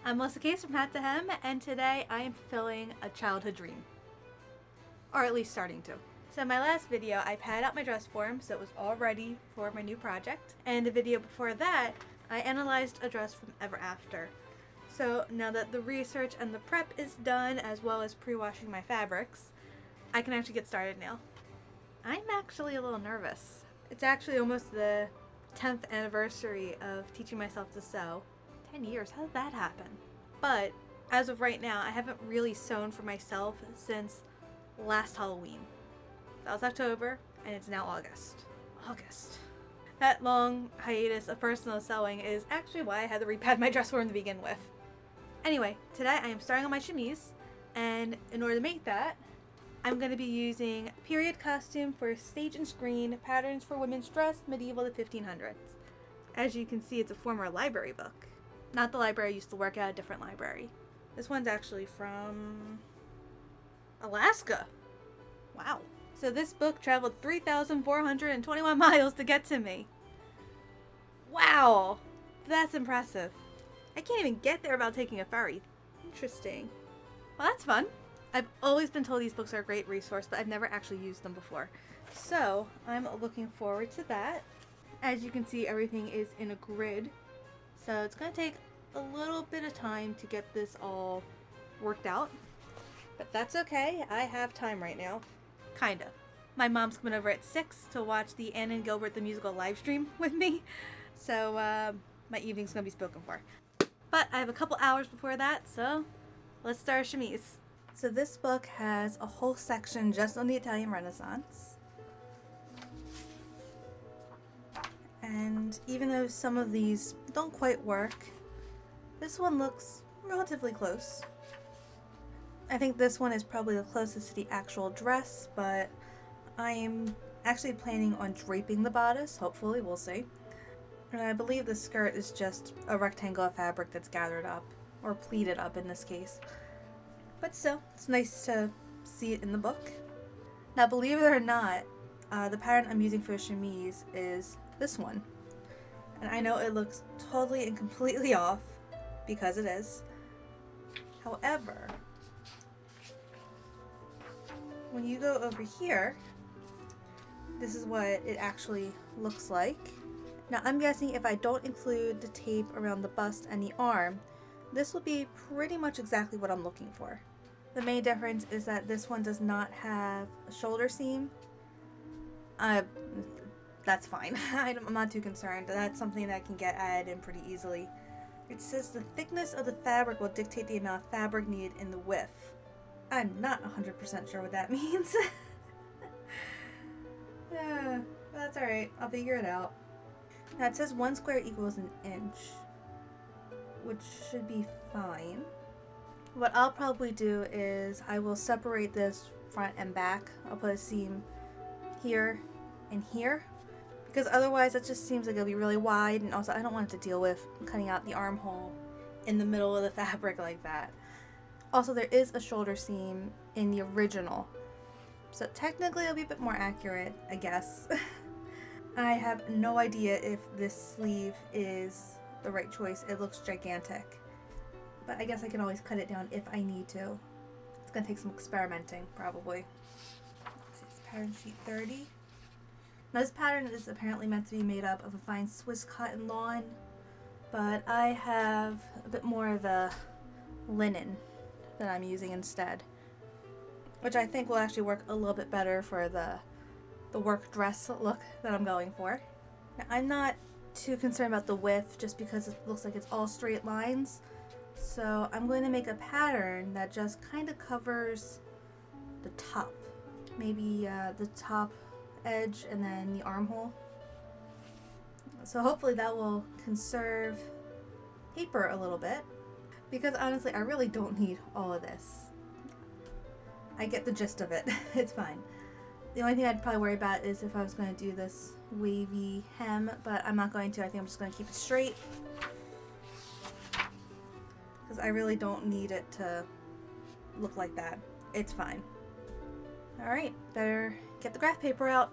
I'm Melissa Case from Hat to Hem, and today I am fulfilling a childhood dream. Or at least starting to. So in my last video, I padded out my dress form so it was all ready for my new project. And the video before that, I analyzed a dress from Ever After. So now that the research and the prep is done, as well as pre-washing my fabrics, I can actually get started now. I'm actually a little nervous. It's actually almost the 10th anniversary of teaching myself to sew. 10 years, how did that happen? But as of right now, I haven't really sewn for myself since last Halloween. That was October, and it's now August. That long hiatus of personal sewing is actually why I had to repad my dress form to begin with. Anyway, today I am starting on my chemise, and in order to make that, I'm going to be using Period Costume for Stage and Screen, Patterns for Women's Dress, Medieval to 1500s. As you can see, it's a former library book. Not the library I used to work at, a different library. This one's actually from Alaska. Wow. So this book traveled 3,421 miles to get to me. Wow. That's impressive. I can't even get there without taking a ferry. Interesting. Well, that's fun. I've always been told these books are a great resource, but I've never actually used them before. So I'm looking forward to that. As you can see, everything is in a grid. So it's going to take a little bit of time to get this all worked out. But that's okay. I have time right now. Kinda. My mom's coming over at 6 to watch the Anna and Gilbert the Musical live stream with me. So my evening's going to be spoken for. But I have a couple hours before that, so let's start chemise. So this book has a whole section just on the Italian Renaissance. And even though some of these don't quite work, this one looks relatively close. I think this one is probably the closest to the actual dress, but I'm actually planning on draping the bodice, hopefully, we'll see. And I believe the skirt is just a rectangle of fabric that's gathered up, or pleated up in this case. But still, it's nice to see it in the book. Now, believe it or not, the pattern I'm using for chemise is this one. And I know it looks totally and completely off, because it is. However, when you go over here, this is what it actually looks like. Now, I'm guessing if I don't include the tape around the bust and the arm, this will be pretty much exactly what I'm looking for. The main difference is that this one does not have a shoulder seam. That's fine. I'm not too concerned. That's something that can get added in pretty easily. It says the thickness of the fabric will dictate the amount of fabric needed in the width. I'm not 100% sure what that means. Yeah, that's alright. I'll figure it out. Now it says 1 square equals an inch, which should be fine. What I'll probably do is I will separate this front and back. I'll put a seam here and here, because otherwise it just seems like it'll be really wide, and also I don't want it to deal with cutting out the armhole in the middle of the fabric like that. Also, there is a shoulder seam in the original, so technically it'll be a bit more accurate, I guess. I have no idea if this sleeve is the right choice. It looks gigantic. But I guess I can always cut it down if I need to. It's going to take some experimenting, probably. It's pattern sheet 30. Now this pattern is apparently meant to be made up of a fine Swiss cotton lawn, but I have a bit more of a linen that I'm using instead, which I think will actually work a little bit better for the work dress look that I'm going for. Now, I'm not too concerned about the width just because it looks like it's all straight lines. So I'm going to make a pattern that just kind of covers the top. Maybe the top edge and then the armhole. So hopefully that will conserve paper a little bit. Because honestly, I really don't need all of this. I get the gist of it. It's fine. The only thing I'd probably worry about is if I was going to do this wavy hem, but I'm not going to. I think I'm just going to keep it straight. Because I really don't need it to look like that. It's fine. Alright, better get the graph paper out.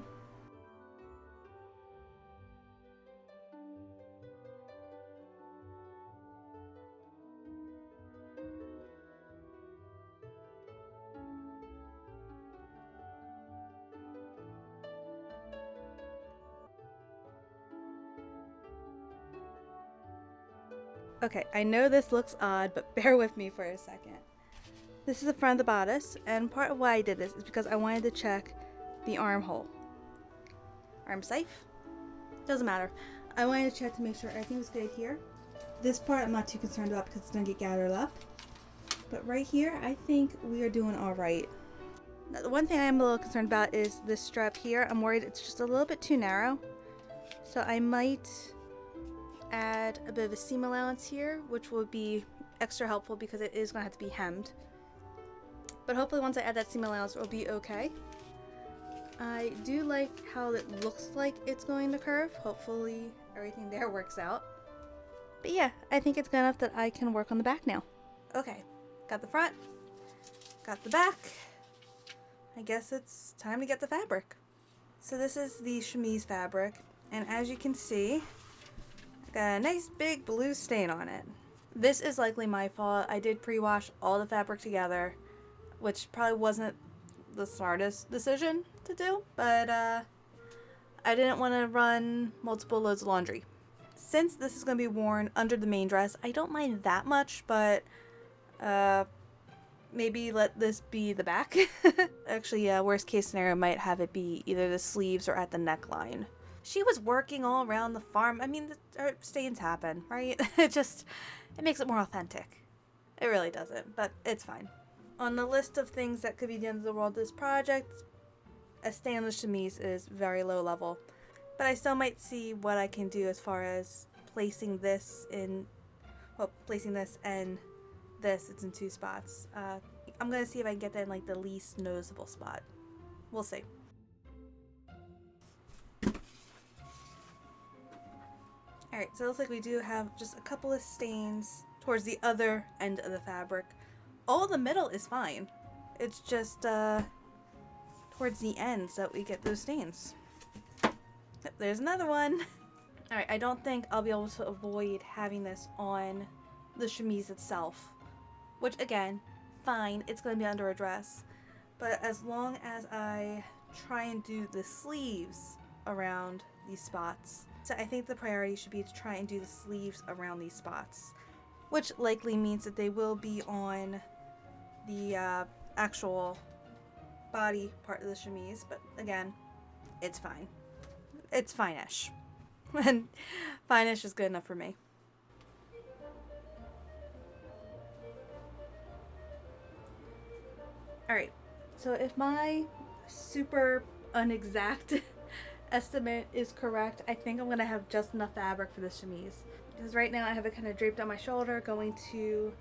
Okay, I know this looks odd, but bear with me for a second. This is the front of the bodice, and part of why I did this is because I wanted to check the armhole. Arm safe? Doesn't matter. I wanted to check to make sure everything was good here. This part I'm not too concerned about because it's going to get gathered up. But right here, I think we are doing all right. Now, the one thing I'm a little concerned about is this strap here. I'm worried it's just a little bit too narrow. So I might add a bit of a seam allowance here, which will be extra helpful because it is going to have to be hemmed. But hopefully once I add that seam allowance, it will be okay. I do like how it looks like it's going to curve. Hopefully everything there works out. But yeah, I think it's good enough that I can work on the back now. Okay, got the front, got the back. I guess it's time to get the fabric. So this is the chemise fabric, and as you can see, I got a nice big blue stain on it. This is likely my fault. I did pre-wash all the fabric together, which probably wasn't the smartest decision to do, but I didn't want to run multiple loads of laundry. Since this is going to be worn under the main dress, I don't mind that much, but maybe let this be the back. Actually, yeah, worst case scenario might have it be either the sleeves or at the neckline. She was working all around the farm. I mean, stains happen, right? It makes it more authentic. It really doesn't, but it's fine. On the list of things that could be the end of the world this project, a stainless chemise is very low level. But I still might see what I can do as far as placing this and this. It's in two spots. I'm going to see if I can get that in like the least noticeable spot. We'll see. Alright, so it looks like we do have just a couple of stains towards the other end of the fabric. All the middle is fine. It's just towards the ends that we get those stains. Yep, there's another one. Alright, I don't think I'll be able to avoid having this on the chemise itself. Which, again, fine, it's going to be under a dress. But as long as I try and do the sleeves around these spots. So I think the priority should be to try and do the sleeves around these spots. Which likely means that they will be on the actual body part of the chemise. But again, it's fine. It's fine-ish. And fine-ish is good enough for me. Alright, so if my super unexact estimate is correct, I think I'm going to have just enough fabric for this chemise. Because right now I have it kind of draped on my shoulder, going to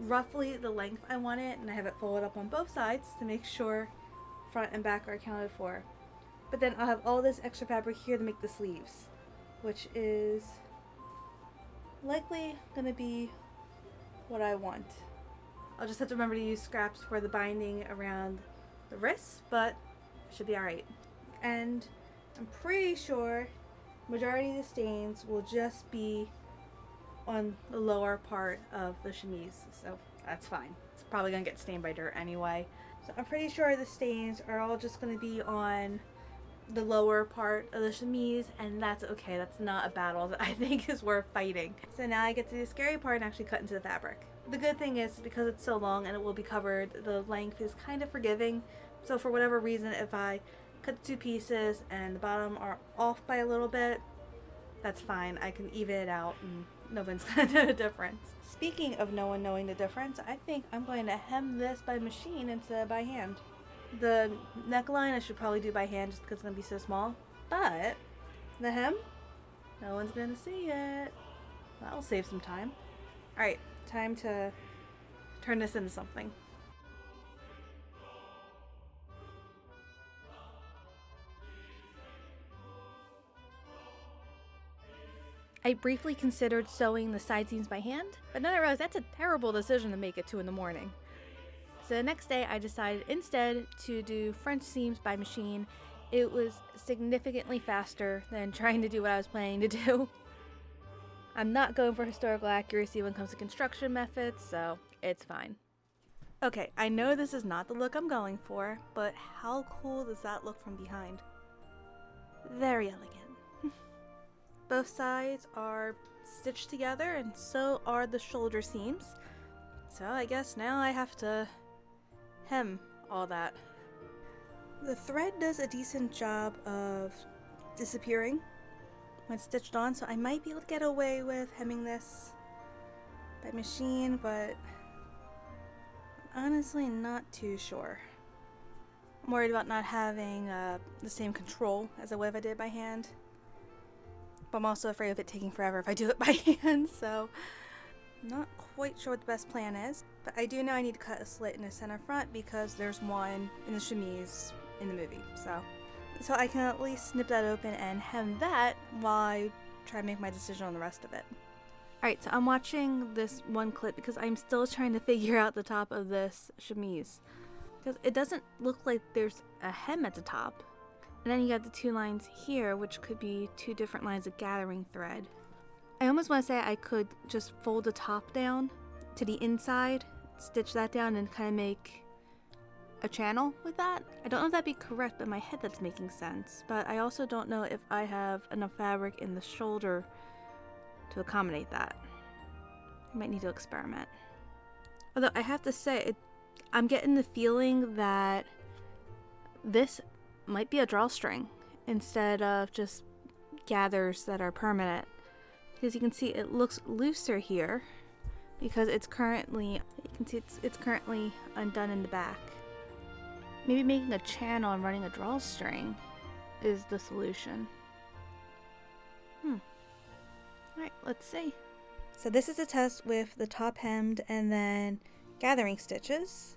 roughly the length I want it, and I have it folded up on both sides to make sure front and back are accounted for. But then I'll have all this extra fabric here to make the sleeves, which is likely going to be what I want. I'll just have to remember to use scraps for the binding around the wrists, but it should be alright. And I'm pretty sure majority of the stains will just be on the lower part of the chemise, so that's fine. It's probably going to get stained by dirt anyway. So I'm pretty sure the stains are all just going to be on the lower part of the chemise, and that's okay. That's not a battle that I think is worth fighting. So now I get to do the scary part and actually cut into the fabric. The good thing is, because it's so long and it will be covered, the length is kind of forgiving. So for whatever reason, if I cut the two pieces and the bottom are off by a little bit, that's fine. I can even it out and no one's gonna know the difference. Speaking of no one knowing the difference, I think I'm going to hem this by machine instead of by hand. The neckline I should probably do by hand just because it's going to be so small. But the hem, no one's going to see it. That'll save some time. Alright, time to turn this into something. I briefly considered sewing the side seams by hand, but then I realized that's a terrible decision to make at 2 in the morning. So the next day I decided instead to do French seams by machine. It was significantly faster than trying to do what I was planning to do. I'm not going for historical accuracy when it comes to construction methods, so it's fine. Okay, I know this is not the look I'm going for, but how cool does that look from behind? Very elegant. Both sides are stitched together, and so are the shoulder seams. So I guess now I have to hem all that. The thread does a decent job of disappearing when stitched on, so I might be able to get away with hemming this by machine, but I'm honestly not too sure. I'm worried about not having the same control as I would if I did it by hand, but I'm also afraid of it taking forever if I do it by hand, so I'm not quite sure what the best plan is. But I do know I need to cut a slit in the center front because there's one in the chemise in the movie, so I can at least snip that open and hem that while I try to make my decision on the rest of it. Alright, so I'm watching this one clip because I'm still trying to figure out the top of this chemise, because it doesn't look like there's a hem at the top, and then you got the two lines here, which could be two different lines of gathering thread. I almost want to say I could just fold the top down to the inside, stitch that down, and kind of make a channel with that. I don't know if that'd be correct, but in my head that's making sense. But I also don't know if I have enough fabric in the shoulder to accommodate that. I might need to experiment. Although I have to say, I'm getting the feeling that this might be a drawstring instead of just gathers that are permanent. Because you can see it looks looser here because it's currently, you can see it's currently undone in the back. Maybe making a channel and running a drawstring is the solution. Alright, let's see. So this is a test with the top hemmed and then gathering stitches.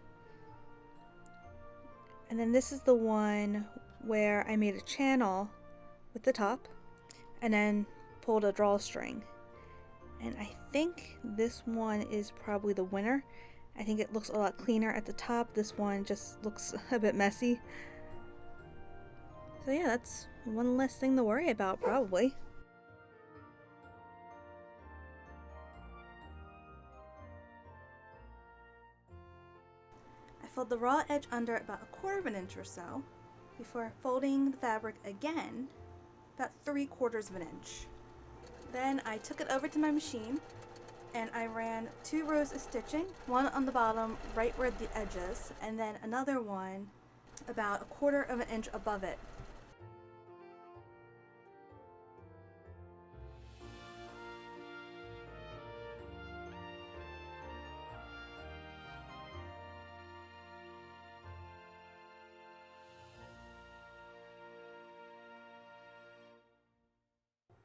And then this is the one where I made a channel with the top and then pulled a drawstring. And I think this one is probably the winner. I think it looks a lot cleaner at the top. This one just looks a bit messy. So yeah, that's one less thing to worry about probably. I fold the raw edge under about 1/4 of an inch or so before folding the fabric again about 3/4 of an inch. Then I took it over to my machine and I ran 2 rows of stitching, one on the bottom right where the edge is, and then another one about 1/4 of an inch above it.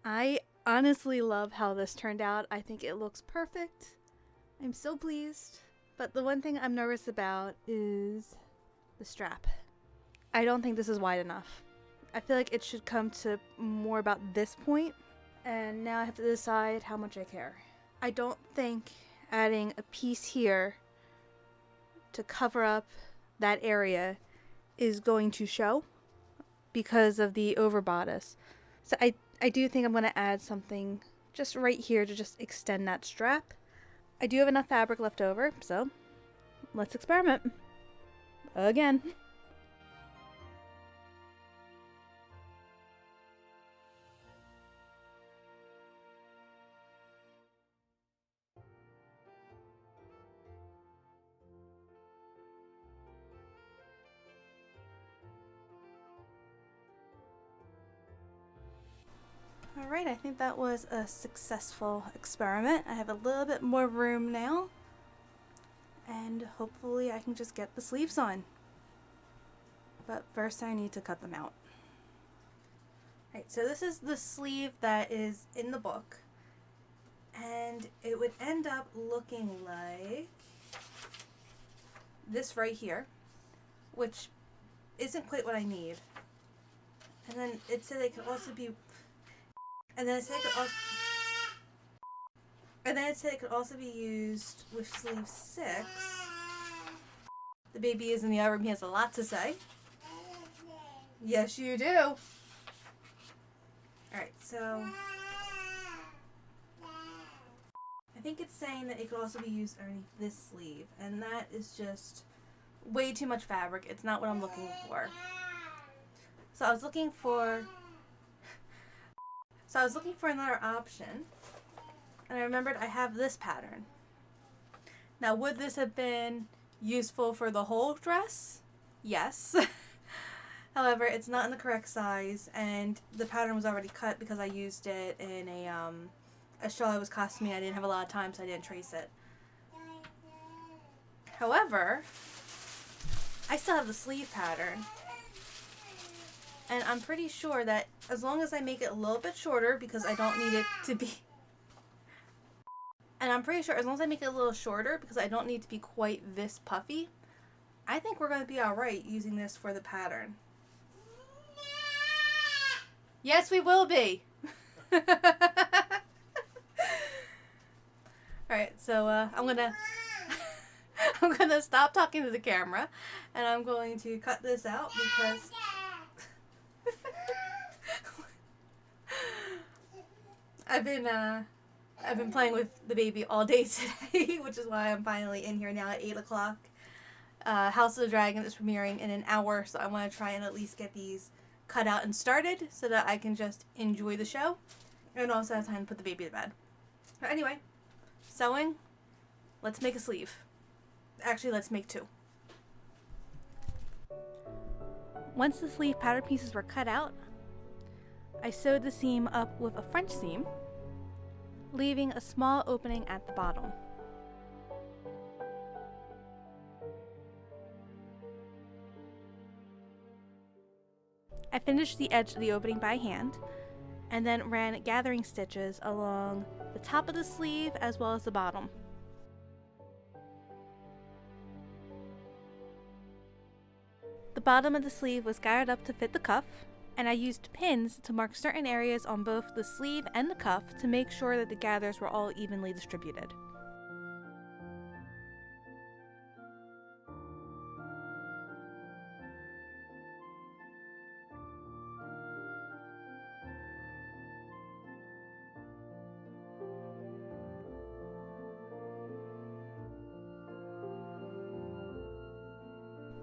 I honestly love how this turned out. I think it looks perfect. I'm so pleased. But the one thing I'm nervous about is the strap. I don't think this is wide enough. I feel like it should come to more about this point, and now I have to decide how much I care. I don't think adding a piece here to cover up that area is going to show because of the over bodice. So I do think I'm going to add something just right here to just extend that strap. I do have enough fabric left over, so let's experiment. Again. Alright, I think that was a successful experiment. I have a little bit more room now, and hopefully I can just get the sleeves on. But first I need to cut them out. Alright, so this is the sleeve that is in the book, and it would end up looking like this right here, which isn't quite what I need. And then it said it could also be it could also be used with sleeve 6. The baby is in the other room. He has a lot to say. Yes, you do. Alright, so I think it's saying that it could also be used underneath this sleeve, and that is just way too much fabric. It's not what I'm looking for. So I was looking for another option, and I remembered I have this pattern. Now, would this have been useful for the whole dress? Yes. However, it's not in the correct size, and the pattern was already cut because I used it in a show I was costuming. I didn't have a lot of time, so I didn't trace it. However, I still have the sleeve pattern, and I'm pretty sure that as long as I make it a little bit shorter, because I don't need it to be... And I'm pretty sure as long as I make it a little shorter, because I don't need to be quite this puffy, I think we're going to be alright using this for the pattern. Yes, we will be. Alright, so I'm gonna stop talking to the camera, and I'm going to cut this out because I've been playing with the baby all day today, which is why I'm finally in here now at 8 o'clock. House of the Dragon is premiering in an hour, so I want to try and at least get these cut out and started so that I can just enjoy the show and also have time to put the baby to bed. But anyway, sewing. Let's make a sleeve. Actually, let's make two. Once the sleeve pattern pieces were cut out, I sewed the seam up with a French seam, leaving a small opening at the bottom. I finished the edge of the opening by hand, and then ran gathering stitches along the top of the sleeve as well as the bottom. The bottom of the sleeve was gathered up to fit the cuff, and I used pins to mark certain areas on both the sleeve and the cuff to make sure that the gathers were all evenly distributed.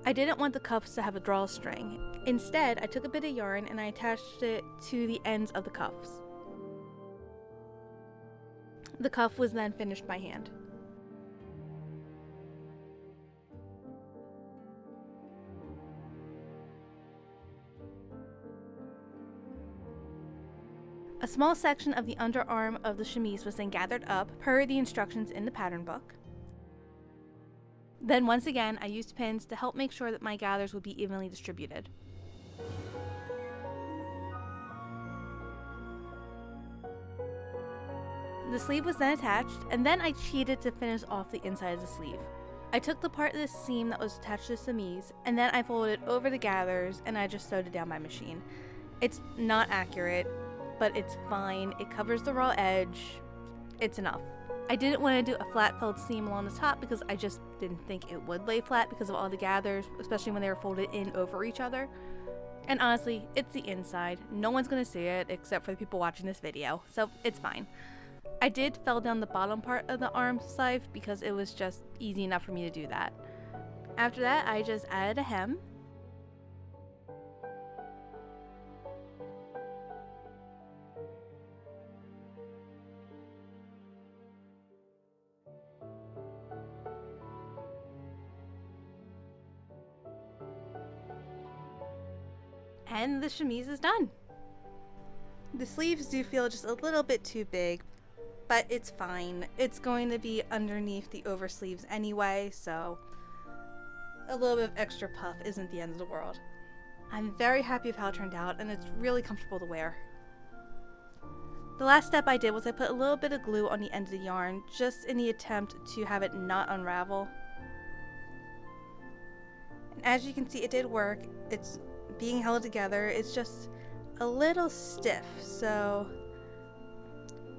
I didn't want the cuffs to have a drawstring. Instead, I took a bit of yarn and I attached it to the ends of the cuffs. The cuff was then finished by hand. A small section of the underarm of the chemise was then gathered up per the instructions in the pattern book. Then once again, I used pins to help make sure that my gathers would be evenly distributed. The sleeve was then attached, and then I cheated to finish off the inside of the sleeve. I took the part of the seam that was attached to the chemise, and then I folded it over the gathers, and I just sewed it down by machine. It's not accurate, but it's fine. It covers the raw edge. It's enough. I didn't want to do a flat felled seam along the top because I just didn't think it would lay flat because of all the gathers, especially when they were folded in over each other. And honestly, it's the inside. No one's going to see it except for the people watching this video, so it's fine. I did fell down the bottom part of the arm sleeve because it was just easy enough for me to do that. After that, I just added a hem. And the chemise is done. The sleeves do feel just a little bit too big, but it's fine. It's going to be underneath the oversleeves anyway, so a little bit of extra puff isn't the end of the world. I'm very happy with how it turned out, and it's really comfortable to wear. The last step I did was I put a little bit of glue on the end of the yarn, just in the attempt to have it not unravel. And as you can see, it did work. It's being held together. It's just a little stiff, so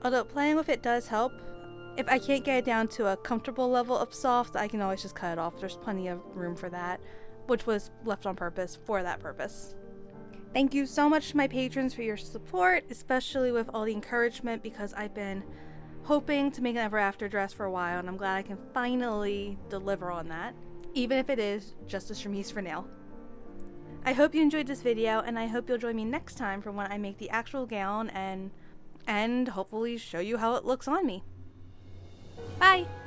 although playing with it does help, if I can't get it down to a comfortable level of soft, I can always just cut it off. There's plenty of room for that, which was left on purpose for that purpose. Thank you so much to my patrons for your support, especially with all the encouragement, because I've been hoping to make an ever after dress for a while, and I'm glad I can finally deliver on that, even if it is just a chemise for now. I hope you enjoyed this video, and I hope you'll join me next time for when I make the actual gown and hopefully show you how it looks on me. Bye!